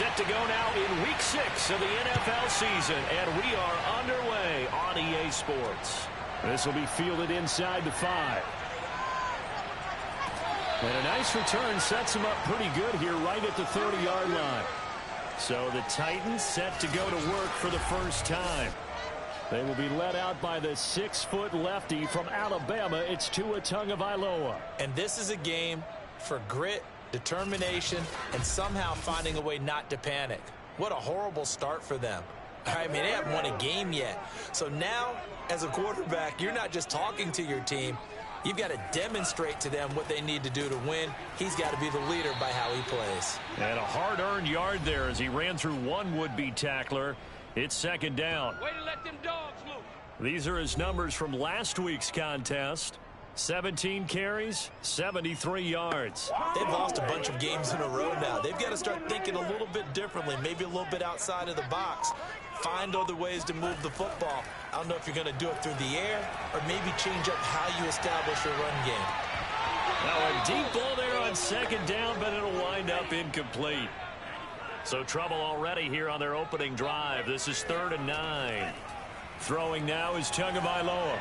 Set to go now in Week 6 of the NFL season, and we are underway on EA Sports. This will be fielded inside the 5. And a nice return sets them up pretty good here right at the 30-yard line. So the Titans set to go to work for the first time. They will be led out by the 6-foot lefty from Alabama. It's Tua Tagovailoa. And this is a game for grit, determination, and somehow finding a way not to panic. What a horrible start for them. I mean, they haven't won a game yet. So now, as a quarterback, you're not just talking to your team. You've got to demonstrate to them what they need to do to win. He's got to be the leader by how he plays. And a hard-earned yard there as he ran through one would-be tackler. It's second down. Way to let them dogs loose. These are his numbers from last week's contest. 17 carries, 73 yards. They've lost a bunch of games in a row now. They've got to start thinking a little bit differently, maybe a little bit outside of the box. Find other ways to move the football. I don't know if you're going to do it through the air or maybe change up how you establish your run game. Now a deep ball there on second down, but it'll wind up incomplete. So trouble already here on their opening drive. This is 3rd and 9. Throwing now is Tagovailoa.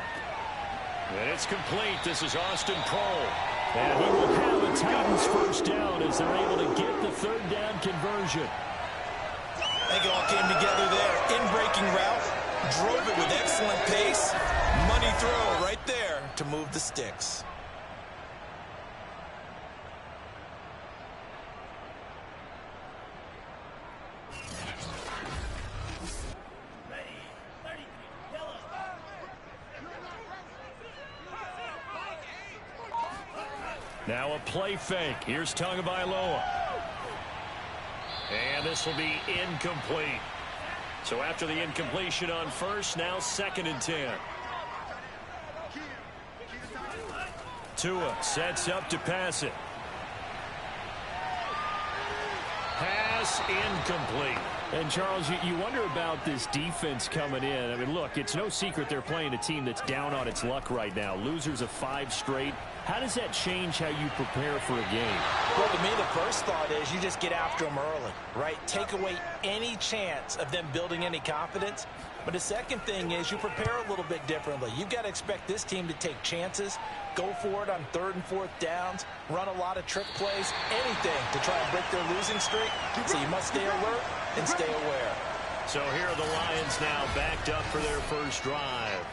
And it's complete. This is Austin Cole. And he will have a Titans first down as they're able to get the 3rd down conversion. I think it all came together there. In-breaking route, drove it with excellent pace. Money throw right there to move the sticks. Now a play fake. Here's Tagovailoa. And this will be incomplete. So after the incompletion on first, now 2nd and 10. Tua sets up to pass it. Pass incomplete. And, Charles, you wonder about this defense coming in. I mean, look, it's no secret they're playing a team that's down on its luck right now. Losers of 5 straight. How does that change how you prepare for a game? Well, to me, the first thought is you just get after them early, right? Take away any chance of them building any confidence. But the second thing is you prepare a little bit differently. You've got to expect this team to take chances, go for it on 3rd and 4th downs, run a lot of trick plays, anything to try and break their losing streak. So you must stay alert and stay aware. So here are the Lions now backed up for their first drive.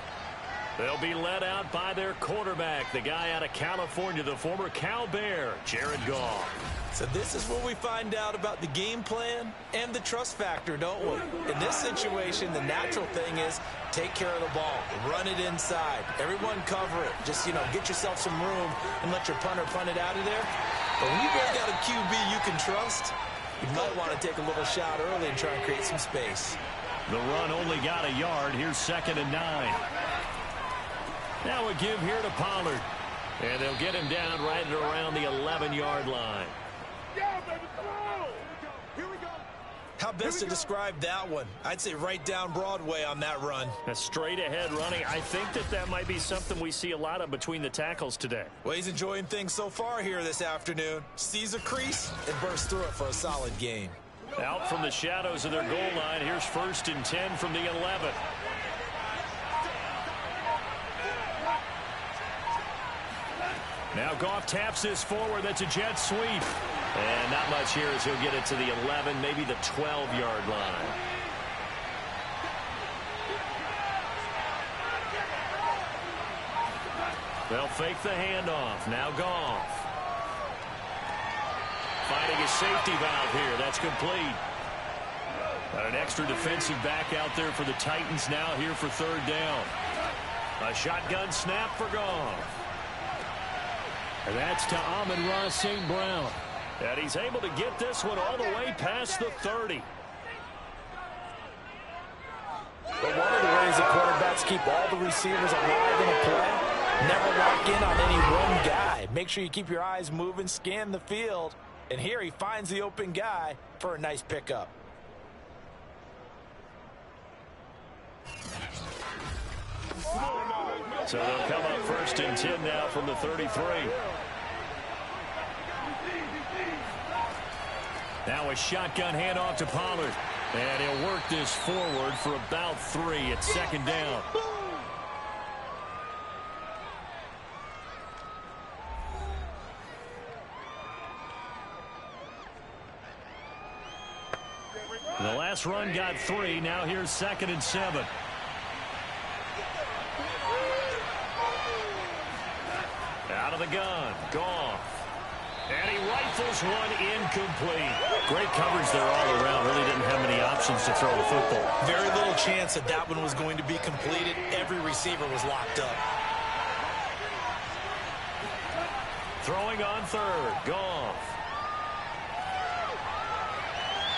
They'll be led out by their quarterback, the guy out of California, the former Cal Bear, Jared Goff. So this is where we find out about the game plan and the trust factor, don't we? In this situation, the natural thing is take care of the ball, run it inside, everyone cover it. Just, get yourself some room and let your punter punt it out of there. But when you've really got a QB you can trust, you might want to take a little shot early and try and create some space. The run only got a yard. Here's 2nd and 9. Now a give here to Pollard. And they'll get him down right at around the 11-yard line. How best to describe that one? I'd say right down Broadway on that run. A straight-ahead running. I think that might be something we see a lot of between the tackles today. Well, he's enjoying things so far here this afternoon. Sees a crease and bursts through it for a solid game. Out from the shadows of their goal line. Here's 1st and 10 from the 11. Now Goff taps this forward. That's a jet sweep. And not much here as he'll get it to the 11, maybe the 12-yard line. They'll fake the handoff. Now Goff. Finding a safety valve here. That's complete. Got an extra defensive back out there for the Titans now here for 3rd down. A shotgun snap for Goff. And that's to Amon-Ra St. Brown. And he's able to get this one all the way past the 30. But one of the ways that quarterbacks keep all the receivers alive in a play, never lock in on any one guy. Make sure you keep your eyes moving, scan the field. And here he finds the open guy for a nice pickup. So they'll come up 1st and 10 now from the 33. Now a shotgun handoff to Pollard. And he'll work this forward for about 3 at second down. The last run got 3. Now here's 2nd and 7. Out of the gun. Goff. And he rifles one incomplete. Great coverage there all around. Really didn't have many options to throw the football. Very little chance that that one was going to be completed. Every receiver was locked up. Throwing on 3rd. Goff.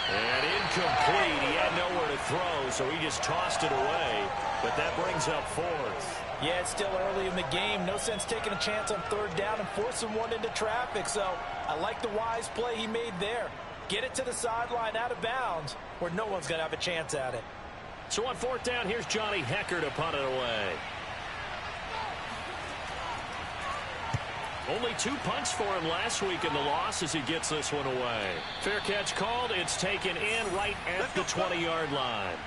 And incomplete. He had nowhere to throw, so he just tossed it away. But that brings up 4th. Yeah, it's still early in the game. No sense taking a chance on 3rd down and forcing one into traffic. So I like the wise play he made there. Get it to the sideline out of bounds where no one's going to have a chance at it. So on 4th down, here's Johnny Hecker to punt it away. Only 2 punts for him last week in the loss as he gets this one away. Fair catch called. It's taken in right at the 20-yard line.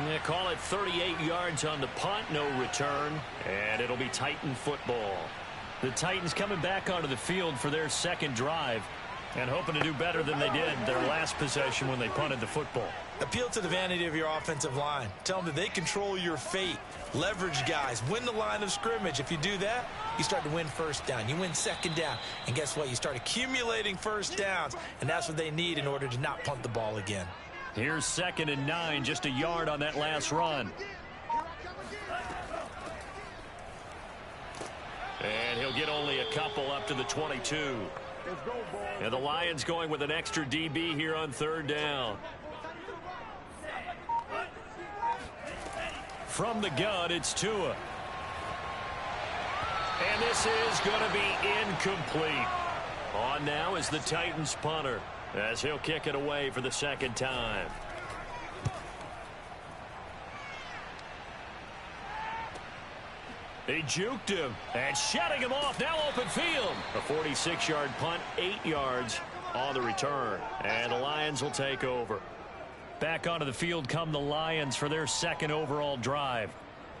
They call it 38 yards on the punt, no return, and it'll be Titan football. The Titans coming back onto the field for their 2nd drive and hoping to do better than they did their last possession when they punted the football. Appeal to the vanity of your offensive line. Tell them that they control your fate. Leverage guys. Win the line of scrimmage. If you do that, you start to win 1st down. You win 2nd down. And guess what? You start accumulating 1st downs, and that's what they need in order to not punt the ball again. Here's 2nd and 9, just a yard on that last run. And he'll get only a couple up to the 22. And the Lions going with an extra DB here on 3rd down. From the gun, it's Tua. And this is going to be incomplete. On now is the Titans punter, as he'll kick it away for the 2nd time. He juked him and shutting him off. Now open field. A 46-yard punt, 8 yards on the return. And the Lions will take over. Back onto the field come the Lions for their 2nd overall drive.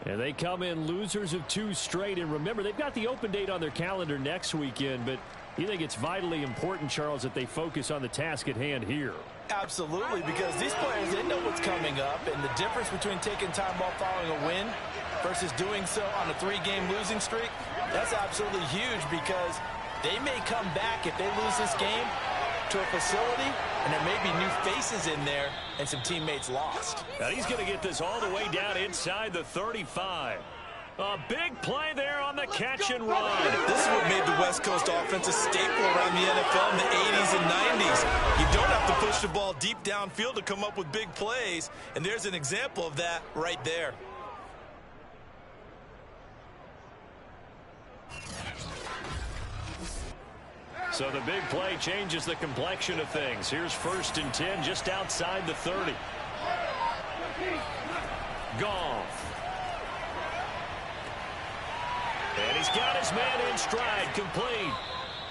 And they come in losers of 2 straight. And remember, they've got the open date on their calendar next weekend, but you think it's vitally important, Charles, that they focus on the task at hand here? Absolutely, because these players, they know what's coming up, and the difference between taking time off following a win versus doing so on a 3-game losing streak, that's absolutely huge, because they may come back if they lose this game to a facility, and there may be new faces in there and some teammates lost. Now he's going to get this all the way down inside the 35. A big play there on the catch and run. This is what made the West Coast offense a staple around the NFL in the 80s and 90s. You don't have to push the ball deep downfield to come up with big plays, and there's an example of that right there. So the big play changes the complexion of things. Here's 1st and 10 just outside the 30. Goff. And he's got his man in stride, complete.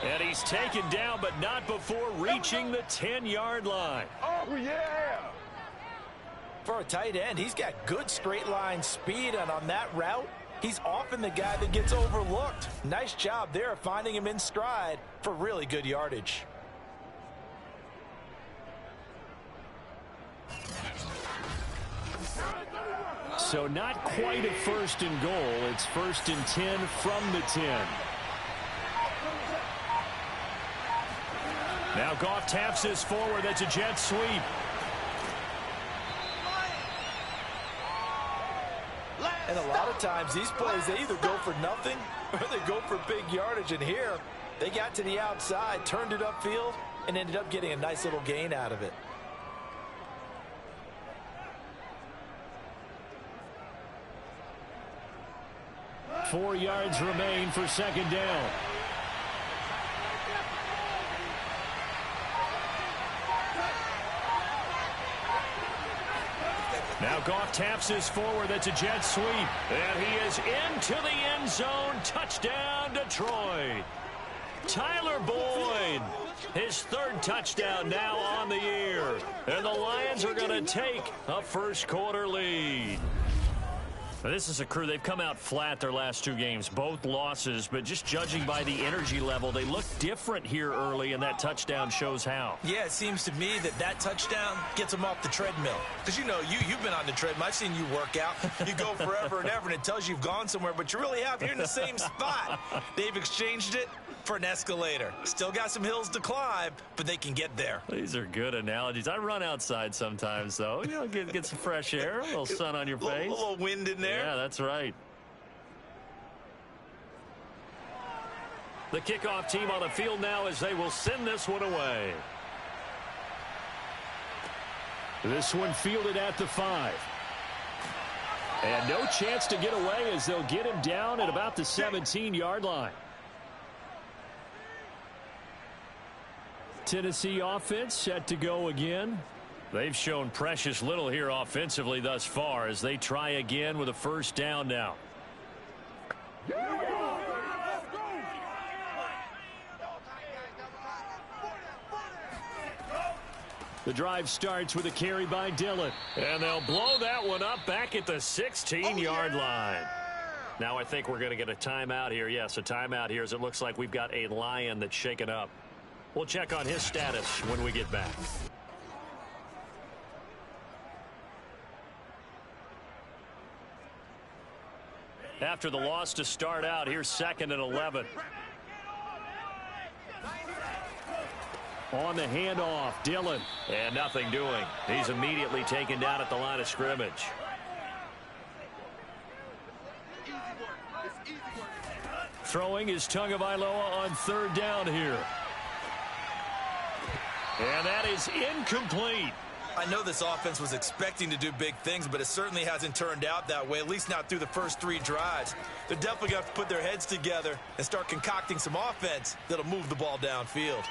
And he's taken down, but not before reaching the 10-yard line. Oh, yeah! For a tight end, he's got good straight line speed, and on that route, he's often the guy that gets overlooked. Nice job there of finding him in stride for really good yardage. So not quite a 1st and goal. It's 1st and 10 from the 10. Now Goff taps this forward. That's a jet sweep. And a lot of times these plays, they either go for nothing or they go for big yardage. And here, they got to the outside, turned it upfield, and ended up getting a nice little gain out of it. Four yards remain for 2nd down. Now Goff taps this forward. That's a jet sweep. And he is into the end zone. Touchdown, Detroit. Tyler Boyd, his third touchdown now on the year. And the Lions are going to take a first-quarter lead. Now, this is a crew. They've come out flat their last two games, both losses, but just judging by the energy level, they look different here early, and that touchdown shows how. Yeah, it seems to me that touchdown gets them off the treadmill. Because, you know, you've been on the treadmill. I've seen you work out. You go forever and ever, and it tells you you've gone somewhere, but you really have. You're in the same spot. They've exchanged it for an escalator. Still got some hills to climb, but they can get there. These are good analogies. I run outside sometimes, though. You know, get some fresh air, a little sun on your face. A little wind in there. Yeah, that's right. The kickoff team on the field now as they will send this one away. This one fielded at the 5. And no chance to get away as they'll get him down at about the 17-yard line. Tennessee offense set to go again. They've shown precious little here offensively thus far as they try again with a first down now. The drive starts with a carry by Dillon. And they'll blow that one up back at the 16-yard line. Now I think we're going to get a timeout here. Yes, a timeout here as it looks like we've got a Lion that's shaken up. We'll check on his status when we get back. After the loss to start out, here's 2nd and 11. On the handoff, Dillon. And nothing doing. He's immediately taken down at the line of scrimmage. Throwing is Tagovailoa on 3rd down here. And that is incomplete. I know this offense was expecting to do big things, but it certainly hasn't turned out that way, at least not through the first 3 drives. They're definitely going to have to put their heads together and start concocting some offense that'll move the ball downfield.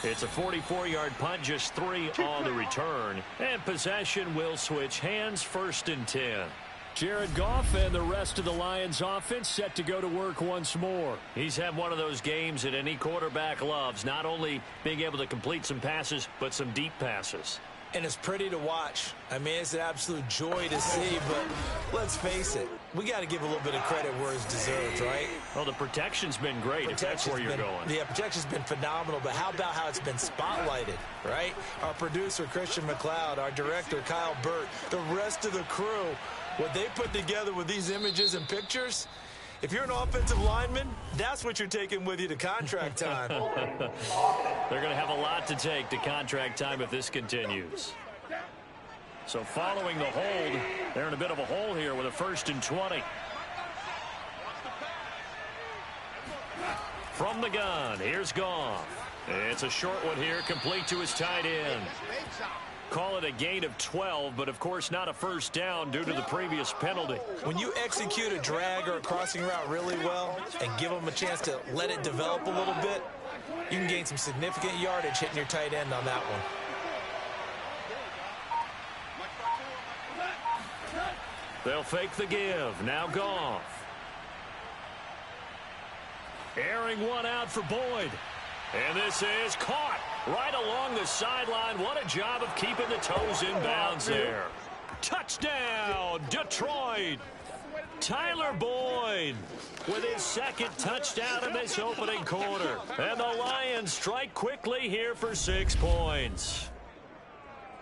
It's a 44-yard punt, just 3 on the return. And possession will switch hands, 1st and 10. Jared Goff and the rest of the Lions offense set to go to work once more. He's had one of those games that any quarterback loves, not only being able to complete some passes, but some deep passes. And it's pretty to watch. I mean, it's an absolute joy to see, but let's face it, we got to give a little bit of credit where it's deserved, right? Well, the protection's been great, if that's where you're going. Yeah, protection's been phenomenal, but how about how it's been spotlighted, right? Our producer, Christian McLeod, our director, Kyle Burt, the rest of the crew, what they put together with these images and pictures, if you're an offensive lineman, that's what you're taking with you to contract time. They're going to have a lot to take to contract time if this continues. So following the hold, they're in a bit of a hole here with a 1st and 20. From the gun, here's Goff. It's a short one here, complete to his tight end. Call it a gain of 12, but of course not a first down due to the previous penalty. When you execute a drag or a crossing route really well and give them a chance to let it develop a little bit, you can gain some significant yardage hitting your tight end on that one. They'll fake the give. Now Goff. Airing one out for Boyd. And this is caught right along the sideline. What a job of keeping the toes in bounds there. Touchdown, Detroit. Tyler Boyd with his 2nd touchdown in this opening quarter. And the Lions strike quickly here for 6 points.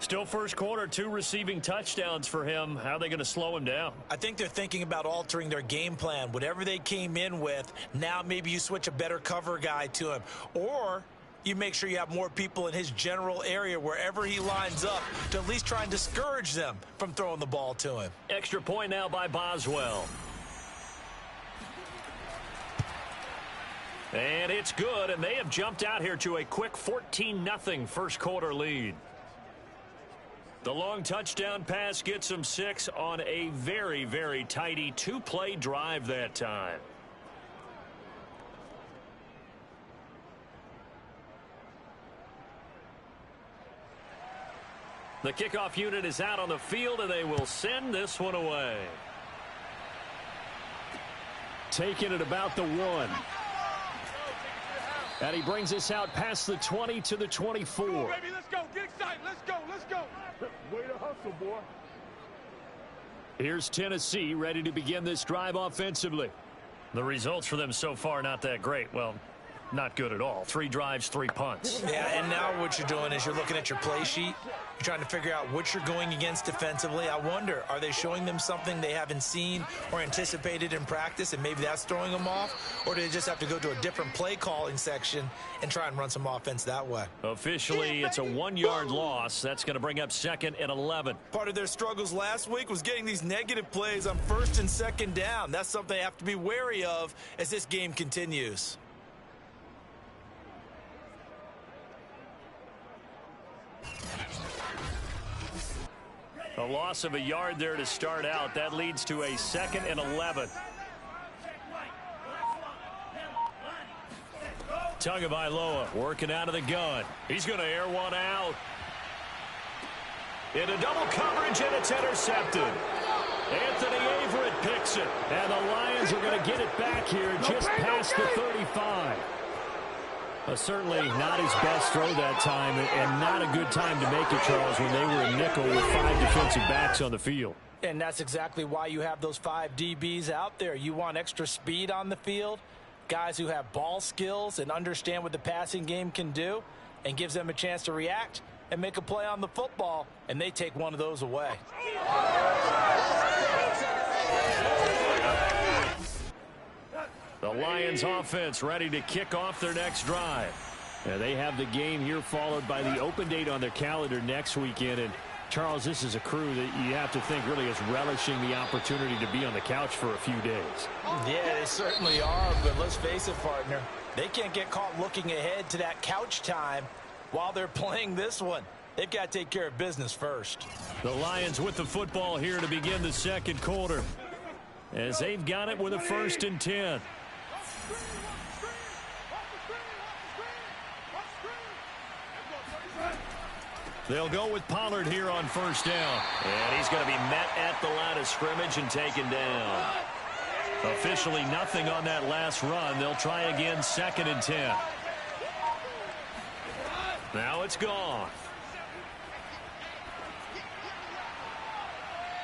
Still first quarter, 2 receiving touchdowns for him. How are they going to slow him down? I think they're thinking about altering their game plan. Whatever they came in with, now maybe you switch a better cover guy to him. Or you make sure you have more people in his general area wherever he lines up to at least try and discourage them from throwing the ball to him. Extra point now by Boswell. And it's good, and they have jumped out here to a quick 14-0 first quarter lead. The long touchdown pass gets them 6 on a very, very tidy 2-play drive that time. The kickoff unit is out on the field, and they will send this one away. Taken at about the 1. And he brings us out past the 20 to the 24. Come on, baby, let's go. Get excited. Let's go. Let's go. Way to hustle, boy. Here's Tennessee ready to begin this drive offensively. The results for them so far not that great. Well, not good at all. 3 drives, 3 punts. Yeah, and now what you're doing is you're looking at your play sheet. You're trying to figure out what you're going against defensively. I wonder, are they showing them something they haven't seen or anticipated in practice, and maybe that's throwing them off? Or do they just have to go to a different play calling section and try and run some offense that way? Officially, it's a 1-yard loss. That's going to bring up 2nd and 11. Part of their struggles last week was getting these negative plays on 1st and 2nd down. That's something they have to be wary of as this game continues. A loss of a yard there to start out. That leads to a 2nd and 11. Tagovailoa working out of the gun. He's going to air one out. Into double coverage, and it's intercepted. Anthony Averett picks it. And the Lions are going to get it back here just past the 35. Certainly not his best throw that time, and not a good time to make it, Charles, when they were in nickel with 5 defensive backs on the field. And that's exactly why you have those 5 DBs out there. You want extra speed on the field, guys who have ball skills and understand what the passing game can do, and gives them a chance to react and make a play on the football, and they take one of those away. The Lions offense ready to kick off their next drive. And they have the game here followed by the open date on their calendar next weekend. And Charles, this is a crew that you have to think really is relishing the opportunity to be on the couch for a few days. Yeah, they certainly are, but let's face it, partner. They can't get caught looking ahead to that couch time while they're playing this one. They've got to take care of business first. The Lions with the football here to begin the 2nd quarter, as they've got it with a 1st and 10. They'll go with Pollard here on 1st down. And he's going to be met at the line of scrimmage and taken down. Officially nothing on that last run. They'll try again 2nd and 10. Now it's gone.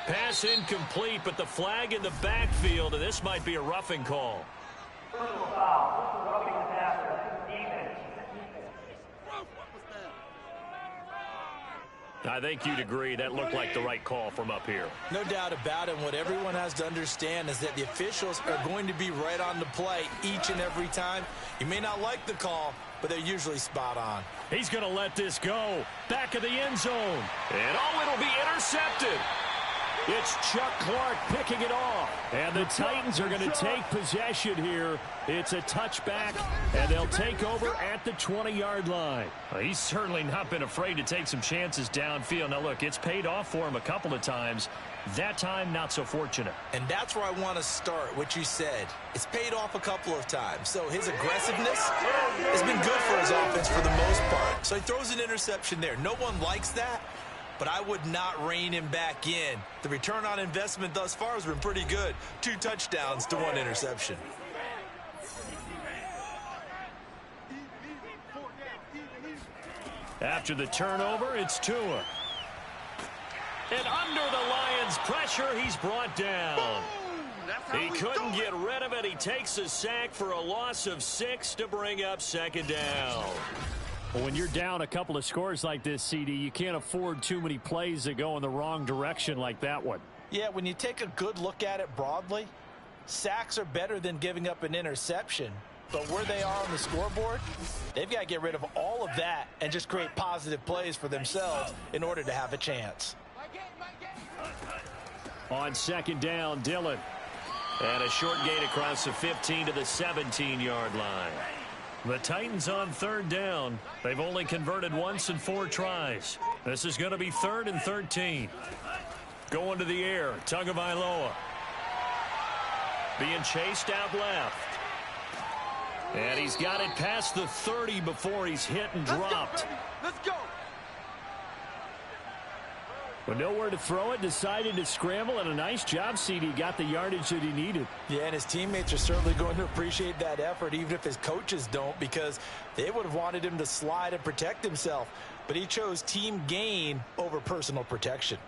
Pass incomplete, but the flag in the backfield, and this might be a roughing call. I think you'd agree that looked like the right call from up here. No doubt about it. What everyone has to understand is that the officials are going to be right on the play each and every time. You may not like the call, but they're usually spot on. He's going to let this go. Back of the end zone. And it'll be intercepted. It's Chuck Clark picking it off. And the Titans are going to take possession here. It's a touchback, and they'll take over at the 20-yard line. Well, he's certainly not been afraid to take some chances downfield. Now, look, it's paid off for him a couple of times. That time, not so fortunate. And that's where I want to start, what you said. It's paid off a couple of times. So his aggressiveness has been good for his offense for the most part. So he throws an interception there. No one likes that, but I would not rein him back in. The return on investment thus far has been pretty good. 2 touchdowns to 1 interception. After the turnover, it's Tua. And under the Lions' pressure, he's brought down. He couldn't get rid of it. He takes a sack for a loss of 6 to bring up 2nd down. Well, when you're down a couple of scores like this, CD, you can't afford too many plays that go in the wrong direction like that one. Yeah, when you take a good look at it broadly, sacks are better than giving up an interception. But where they are on the scoreboard, they've got to get rid of all of that and just create positive plays for themselves in order to have a chance. On 2nd down, Dillon. And a short gain across the 15 to the 17-yard line. The Titans on 3rd down. They've only converted once in 4 tries. This is going to be 3rd and 13. Going to the air, Tagovailoa. Being chased out left. And he's got it past the 30 before he's hit and dropped. Let's go. With nowhere to throw it, decided to scramble, and a nice job, CD. Got the yardage that he needed. Yeah, and his teammates are certainly going to appreciate that effort, even if his coaches don't, because they would have wanted him to slide and protect himself. But he chose team gain over personal protection.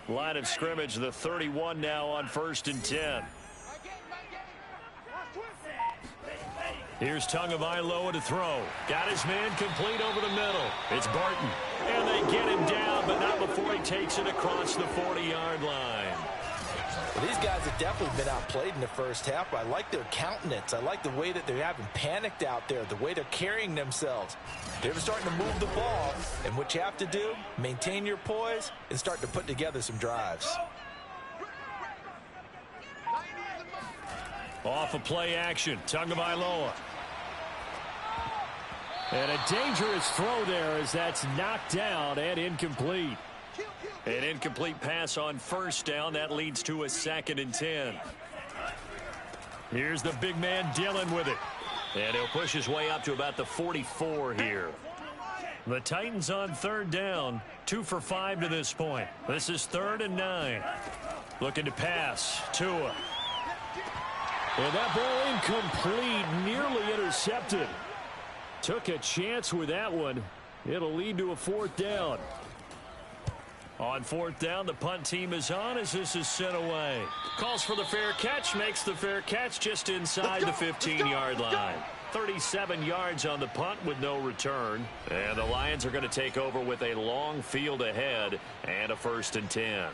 Line of scrimmage, the 31 now on 1st and 10. Here's Tagovailoa to throw. Got his man complete over the middle. It's Barton. And they get him down, but not before he takes it across the 40-yard line. Well, these guys have definitely been outplayed in the first half. I like their countenance. I like the way that they haven't panicked out there, the way they're carrying themselves. They're starting to move the ball, and what you have to do, maintain your poise and start to put together some drives. Off of play action, Tagovailoa. And a dangerous throw there as that's knocked down and incomplete. An incomplete pass on 1st down. That leads to a 2nd and 10. Here's the big man Dillon with it. And he'll push his way up to about the 44 here. The Titans on 3rd down. 2 for 5 to this point. This is 3rd and 9. Looking to pass. Tua. And that ball incomplete, nearly intercepted. Took a chance with that one. It'll lead to a 4th down. On 4th down, the punt team is on as this is sent away. Calls for the fair catch, makes the fair catch just inside the 15-yard line. 37 yards on the punt with no return. And the Lions are going to take over with a long field ahead and a 1st and 10.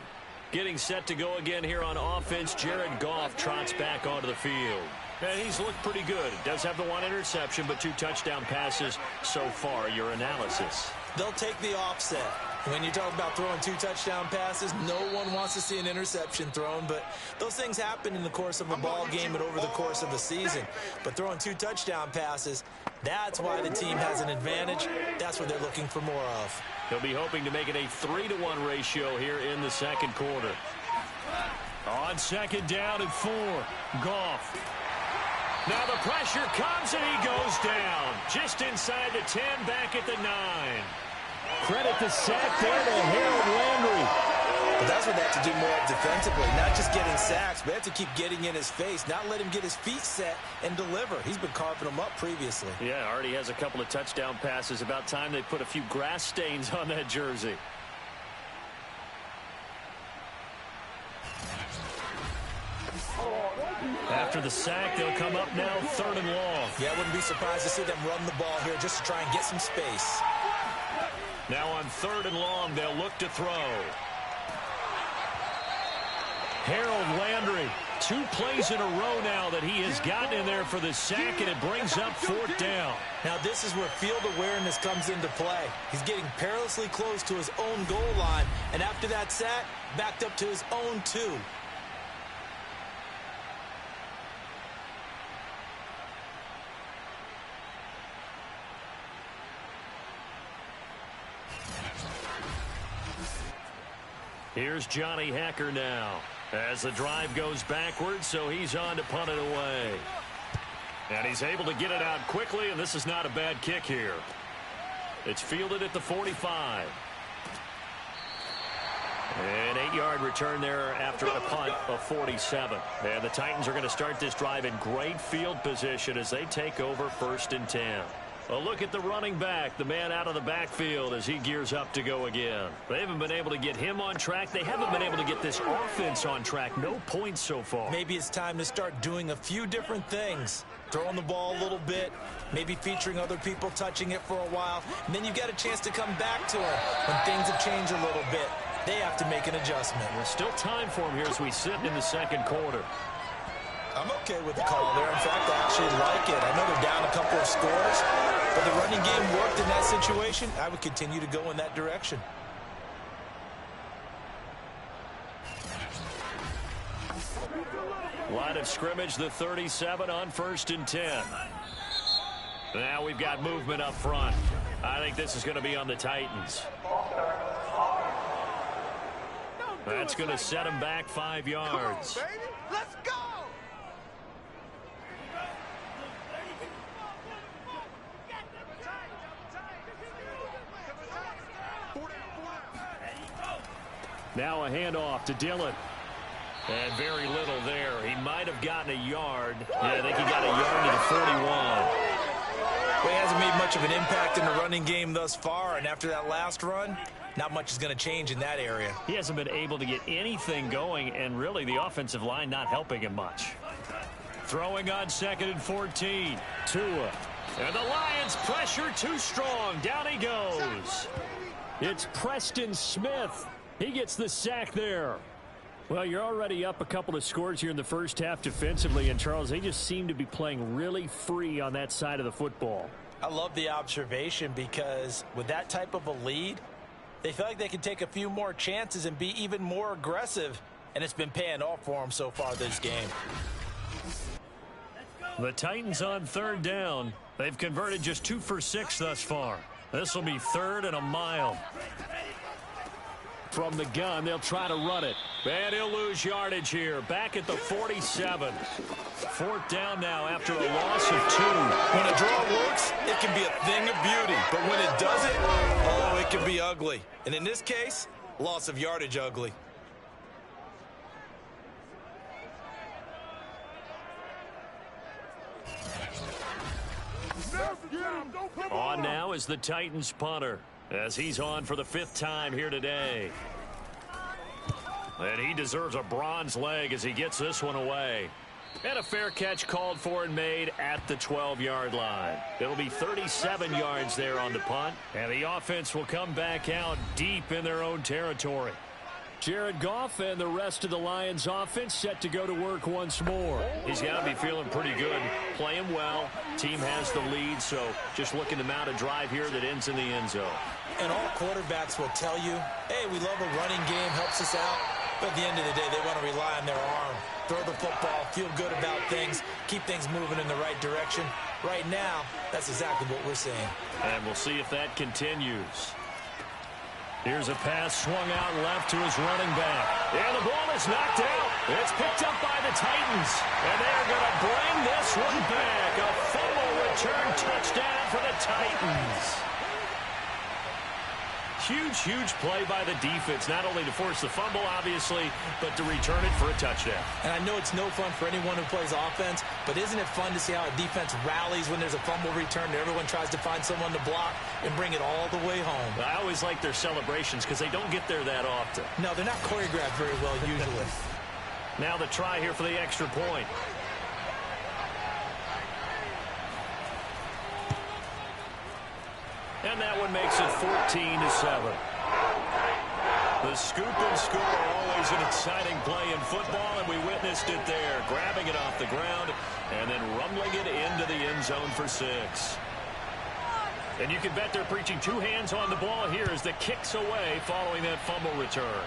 Getting set to go again here on offense, Jared Goff trots back onto the field. And he's looked pretty good. Does have the 1 interception, but 2 touchdown passes so far. Your analysis. They'll take the offset. When you talk about throwing 2 touchdown passes, no one wants to see an interception thrown, but those things happen in the course of a ball game and over the course of the season. But throwing 2 touchdown passes, that's why the team has an advantage. That's what they're looking for more of. He'll be hoping to make it a 3-to-1 ratio here in the 2nd quarter. On 2nd down and 4, Goff. Now the pressure comes and he goes down. Just inside the 10, back at the 9. Credit the sack there to Harold Landry. But that's what they have to do more of defensively, not just getting sacks, but they have to keep getting in his face, not let him get his feet set and deliver. He's been carving them up previously. Yeah, already has a couple of touchdown passes. About time they put a few grass stains on that jersey. After the sack, they'll come up now 3rd and long. Yeah, I wouldn't be surprised to see them run the ball here just to try and get some space. Now on 3rd and long, they'll look to throw. Harold Landry, 2 plays in a row now that he has gotten in there for the sack, and it brings up 4th down. Now this is where field awareness comes into play. He's getting perilously close to his own goal line, and after that sack, backed up to his own 2. Here's Johnny Hacker now as the drive goes backwards, so he's on to punt it away. And he's able to get it out quickly, and this is not a bad kick here. It's fielded at the 45. An 8-yard return there after a punt of 47. And the Titans are going to start this drive in great field position as they take over 1st and 10. A look at the running back, the man out of the backfield as he gears up to go again. They haven't been able to get him on track. They haven't been able to get this offense on track. No points so far. Maybe it's time to start doing a few different things. Throwing the ball a little bit, maybe featuring other people touching it for a while, and then you've got a chance to come back to it when things have changed a little bit. They have to make an adjustment. There's still time for him here as we sit in the 2nd quarter. I'm okay with the call there. In fact, I actually like it. I know they're down a couple of scores, but the running game worked in that situation. I would continue to go in that direction. Line of scrimmage, the 37 on 1st and 10. Now we've got movement up front. I think this is going to be on the Titans. That's going to set him back 5 yards. Come on, baby. Let's go. Now a handoff to Dillon. And very little there. He might have gotten a yard. Yeah, I think he got a yard to the 41. Well, he hasn't made much of an impact in the running game thus far, and after that last run, not much is going to change in that area. He hasn't been able to get anything going, and really the offensive line not helping him much. Throwing on 2nd and 14. Tua. And the Lions pressure too strong. Down he goes. It's Preston Smith. He gets the sack there. Well, you're already up a couple of scores here in the first half defensively, and Charles, they just seem to be playing really free on that side of the football. I love the observation because with that type of a lead, they feel like they can take a few more chances and be even more aggressive, and it's been paying off for them so far this game. The Titans on 3rd down. They've converted just 2 for 6 thus far. This will be 3rd and a mile. From the gun, they'll try to run it. And he'll lose yardage here. Back at the 47. 4th down now after a loss of 2. When a draw works, it can be a thing of beauty. But when it doesn't, oh, it can be ugly. And in this case, loss of yardage ugly. On now is the Titans punter, as he's on for the 5th time here today. And he deserves a bronze leg as he gets this one away. And a fair catch called for and made at the 12-yard line. It'll be 37 yards there on the punt, and the offense will come back out deep in their own territory. Jared Goff and the rest of the Lions offense set to go to work once more. He's got to be feeling pretty good, playing well. Team has the lead, so just looking to mount a drive here that ends in the end zone. And all quarterbacks will tell you, hey, we love a running game, helps us out. But at the end of the day, they want to rely on their arm. Throw the football, feel good about things, keep things moving in the right direction. Right now, that's exactly what we're seeing. And we'll see if that continues. Here's a pass swung out left to his running back. And the ball is knocked out. It's picked up by the Titans. And they're going to bring this one back. A fumble return touchdown for the Titans. Huge play by the defense, not only to force the fumble, obviously, but to return it for a touchdown. And I know it's no fun for anyone who plays offense, but isn't it fun to see how a defense rallies when there's a fumble return and everyone tries to find someone to block and bring it all the way home? I always like their celebrations because they don't get there that often. No, they're not choreographed very well usually. Now the try here for the extra point. And that one makes it 14-7. The scoop and score, always an exciting play in football, and we witnessed it there, grabbing it off the ground and then rumbling it into the end zone for 6. And you can bet they're preaching 2 hands on the ball here as the kick's away following that fumble return.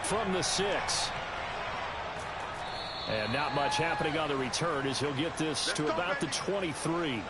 From the 6. And not much happening on the return as he'll get this to about the 23.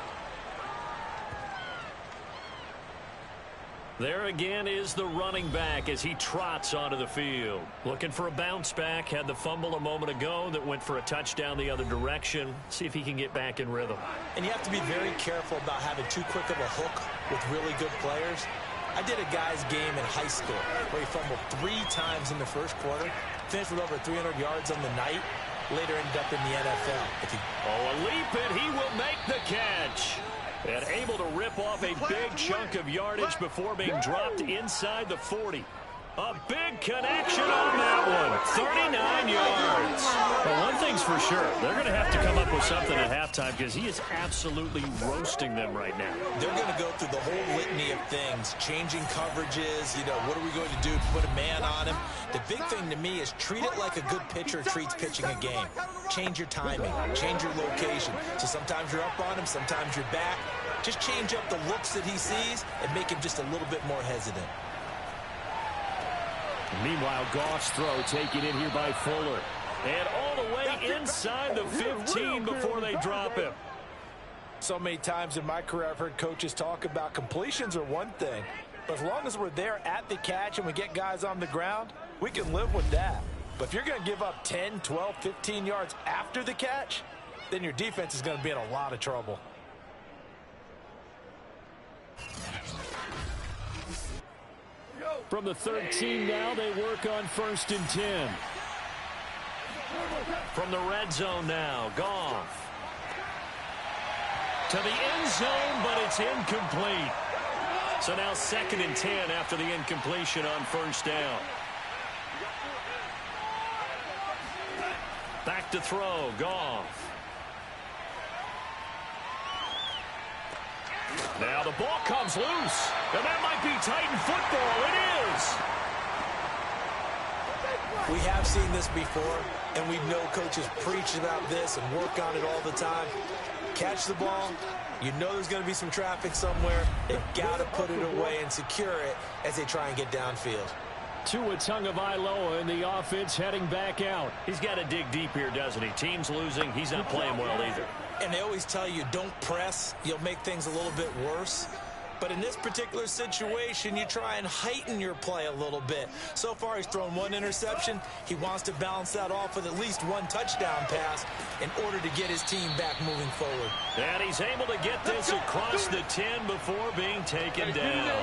There again is the running back as he trots onto the field. Looking for a bounce back. Had the fumble a moment ago that went for a touchdown the other direction. See if he can get back in rhythm. And you have to be very careful about having too quick of a hook with really good players. I did a guy's game in high school where he fumbled 3 times in the first quarter, finished with over 300 yards on the night, later ended up in the NFL. A leap and he will make the catch. And able to rip off a big chunk of yardage before being dropped inside the 40. A big connection on that one. 39 yards. Well, one thing's for sure. They're going to have to come up with something at halftime because he is absolutely roasting them right now. They're going to go through the whole litany of things, changing coverages, what are we going to do to put a man on him? The big thing to me is treat it like a good pitcher treats pitching a game. Change your timing, change your location. So sometimes you're up on him, sometimes you're back. Just change up the looks that he sees and make him just a little bit more hesitant. Meanwhile, Goff's throw taken in here by Fuller. And all the way inside the 15 before they drop him. So many times in my career I've heard coaches talk about completions are one thing. But as long as we're there at the catch and we get guys on the ground, we can live with that. But if you're going to give up 10, 12, 15 yards after the catch, then your defense is going to be in a lot of trouble. Yo. From the 13 now, they work on 1st and 10. From the red zone now, Goff. To the end zone, but it's incomplete. So now 2nd and 10 after the incompletion on 1st down. Back to throw, Goff. Now the ball comes loose, and that might be Titan football. It is. We have seen this before, and we know coaches preach about this and work on it all the time. Catch the ball, you know there's going to be some traffic somewhere. They've got to put it away and secure it as they try and get downfield. Tua Tagovailoa in the offense heading back out. He's got to dig deep here, doesn't he? Team's losing. He's not playing well either. And they always tell you, don't press. You'll make things a little bit worse. But in this particular situation, you try and heighten your play a little bit. So far, he's thrown 1 interception. He wants to balance that off with at least 1 touchdown pass in order to get his team back moving forward. And he's able to get this across the 10 before being taken down.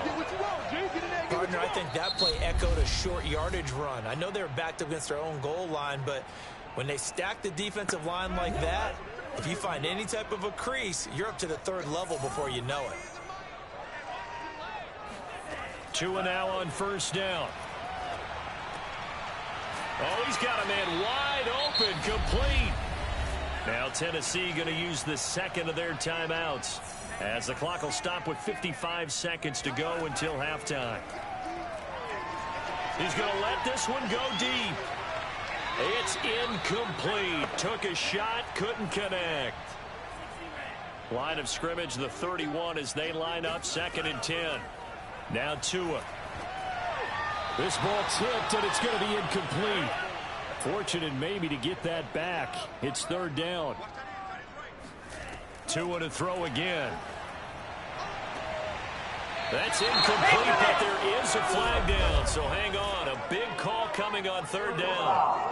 Gardner, I think that play echoed a short yardage run. I know they were backed up against their own goal line, but when they stack the defensive line like that, if you find any type of a crease, you're up to the 3rd level before you know it. Tua now on 1st down. Oh, he's got a man wide open, complete. Now Tennessee going to use the 2nd of their timeouts as the clock will stop with 55 seconds to go until halftime. He's going to let this one go deep. It's incomplete. Took a shot, couldn't connect. Line of scrimmage, the 31 as they line up 2nd and 10. Now Tua. This ball tipped, and it's going to be incomplete. Fortunate maybe to get that back. It's 3rd down. Tua to throw again. That's incomplete, but there is a flag down, so hang on. A big call coming on 3rd down.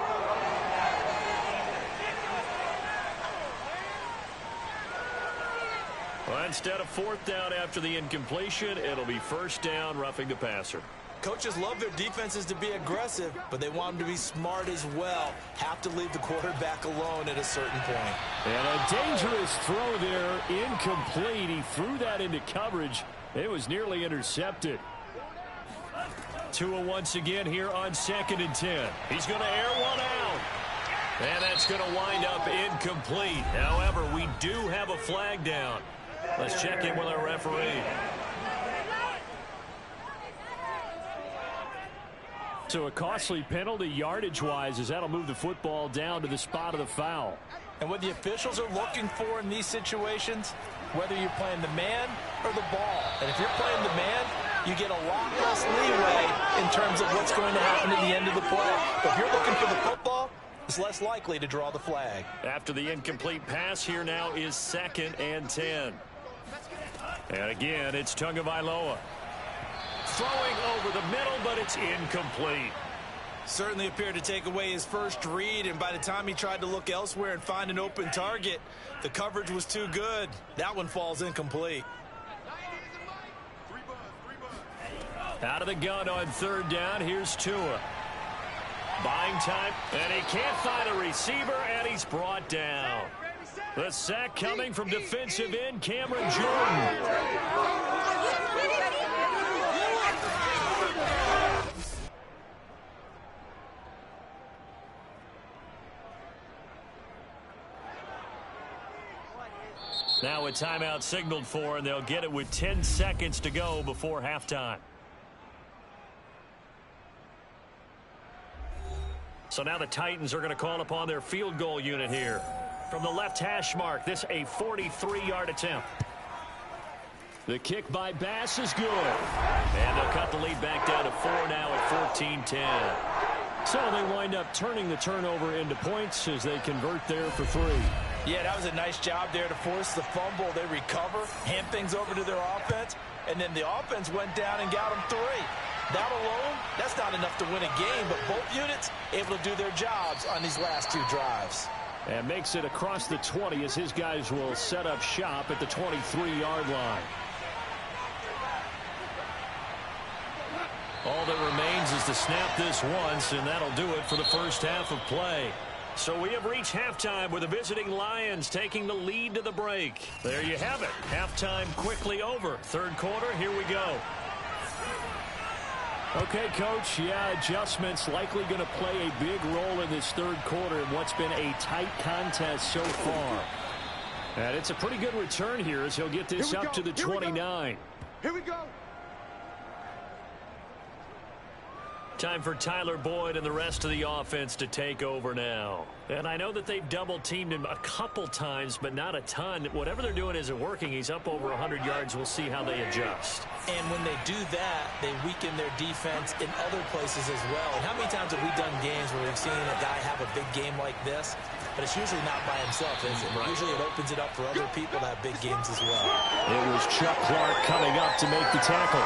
Well, instead of 4th down after the incompletion, it'll be 1st down, roughing the passer. Coaches love their defenses to be aggressive, but they want them to be smart as well. Have to leave the quarterback alone at a certain point. And a dangerous throw there, incomplete. He threw that into coverage. It was nearly intercepted. Tua once again here on 2nd and 10. He's going to air one out. And that's going to wind up incomplete. However, we do have a flag down. Let's check in with our referee. So a costly penalty yardage-wise as that'll move the football down to the spot of the foul. And what the officials are looking for in these situations, whether you're playing the man or the ball. And if you're playing the man, you get a lot less leeway in terms of what's going to happen at the end of the play. But if you're looking for the football, it's less likely to draw the flag. After the incomplete pass, here now is 2nd and 10. And again, it's Tagovailoa. Throwing over the middle, but it's incomplete. Certainly appeared to take away his first read, and by the time he tried to look elsewhere and find an open target, the coverage was too good. That one falls incomplete. Out of the gun on 3rd down, here's Tua. Buying time, and he can't find a receiver, and he's brought down. The sack coming from defensive end Cameron Jordan. Now a timeout signaled for, and they'll get it with 10 seconds to go before halftime. So now the Titans are going to call upon their field goal unit here. From the left hash mark, this a 43-yard attempt. The kick by Bass is good. And they'll cut the lead back down to 4 now at 14-10. So they wind up turning the turnover into points as they convert there for 3. Yeah, that was a nice job there to force the fumble. They recover, hand things over to their offense, and then the offense went down and got them 3. That alone, that's not enough to win a game, but both units able to do their jobs on these last 2 drives. And makes it across the 20 as his guys will set up shop at the 23-yard line. All that remains is to snap this once, and that'll do it for the first half of play. So we have reached halftime with the visiting Lions taking the lead to the break. There you have it. Halftime quickly over. Third quarter, here we go. Okay, Coach, yeah, adjustments likely going to play a big role in this third quarter in what's been a tight contest so far. And it's a pretty good return here as he'll get this up to the 29. Here we go. Time for Tyler Boyd and the rest of the offense to take over now. And I know that they've double-teamed him a couple times, but not a ton. Whatever they're doing isn't working. He's up over 100 yards. We'll see how they adjust. And when they do that, they weaken their defense in other places as well. And how many times have we done games where we've seen a guy have a big game like this? But it's usually not by himself, is it? Right. Usually it opens it up for other people to have big games as well. It was Chuck Clark coming up to make the tackle.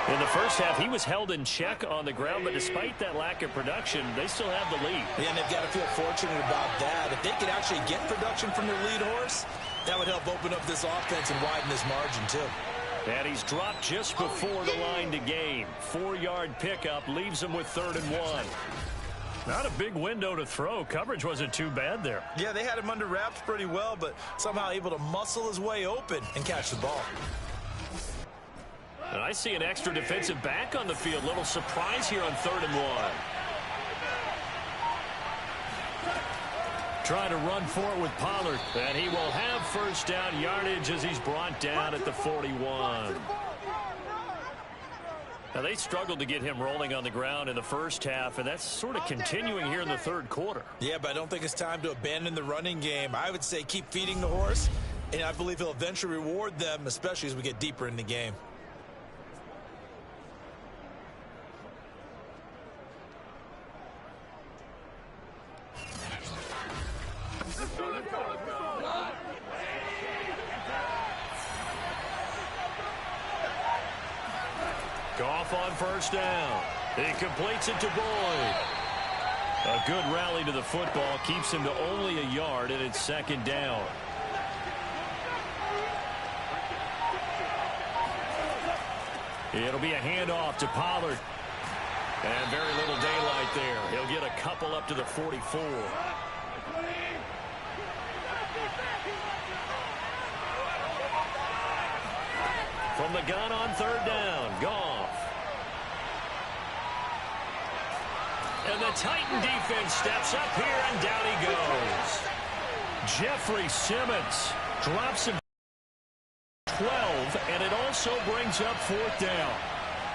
In the first half, he was held in check on the ground, but despite that lack of production, they still have the lead. Yeah, and they've got to feel fortunate about that. If they could actually get production from their lead horse, that would help open up this offense and widen this margin, too. And he's dropped just before the line to gain. 4-yard pickup leaves him with 3rd and 1. Not a big window to throw. Coverage wasn't too bad there. Yeah, they had him under wraps pretty well, but somehow able to muscle his way open and catch the ball. And I see an extra defensive back on the field. Little surprise here on 3rd and 1. Trying to run for it with Pollard. And he will have first down yardage as he's brought down at the 41. Now, they struggled to get him rolling on the ground in the first half, and that's sort of continuing here in the third quarter. Yeah, but I don't think it's time to abandon the running game. I would say keep feeding the horse, and I believe he'll eventually reward them, especially as we get deeper in the game. Goff on first down. He completes it to Boyd. A good rally to the football keeps him to only a yard, and it's 2nd down. It'll be a handoff to Pollard. And very little daylight there. He'll get a couple up to the 44. From the gun on 3rd down, Goff. And the Titan defense steps up here, and down he goes. Jeffrey Simmons drops him 12, and it also brings up 4th down.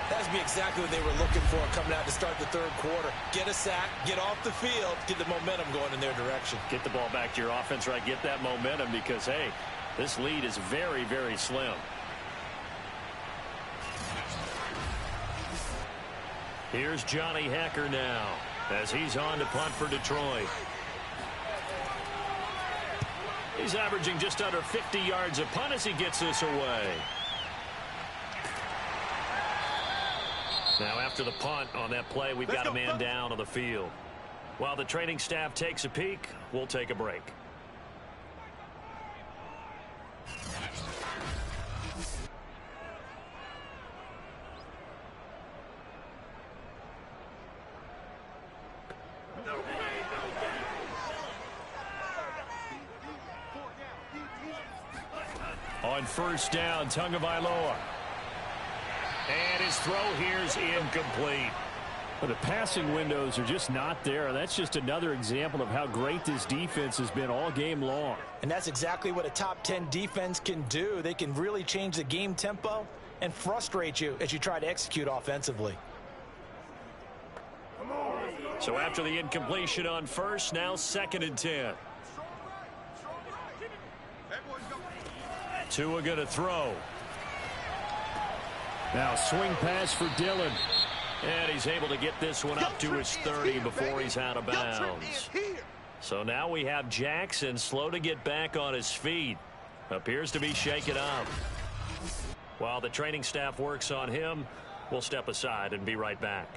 That would be exactly what they were looking for coming out to start the third quarter. Get a sack, get off the field, get the momentum going in their direction. Get the ball back to your offense, right? Get that momentum because, hey, this lead is very, very slim. Here's Johnny Hecker now as he's on to punt for Detroit. He's averaging just under 50 yards a punt as he gets this away. Now after the punt on that play, we've got a man down on the field. While the training staff takes a peek, we'll take a break. On first down, Tagovailoa. And his throw here is incomplete. But the passing windows are just not there. That's just another example of how great this defense has been all game long. And that's exactly what a top 10 defense can do. They can really change the game tempo and frustrate you as you try to execute offensively. So after the incompletion on first, now 2nd and 10. Tua going to throw. Now swing pass for Dillon. And he's able to get this one up to his 30 before he's out of bounds. So now we have Jackson slow to get back on his feet. Appears to be shaken up. While the training staff works on him, we'll step aside and be right back.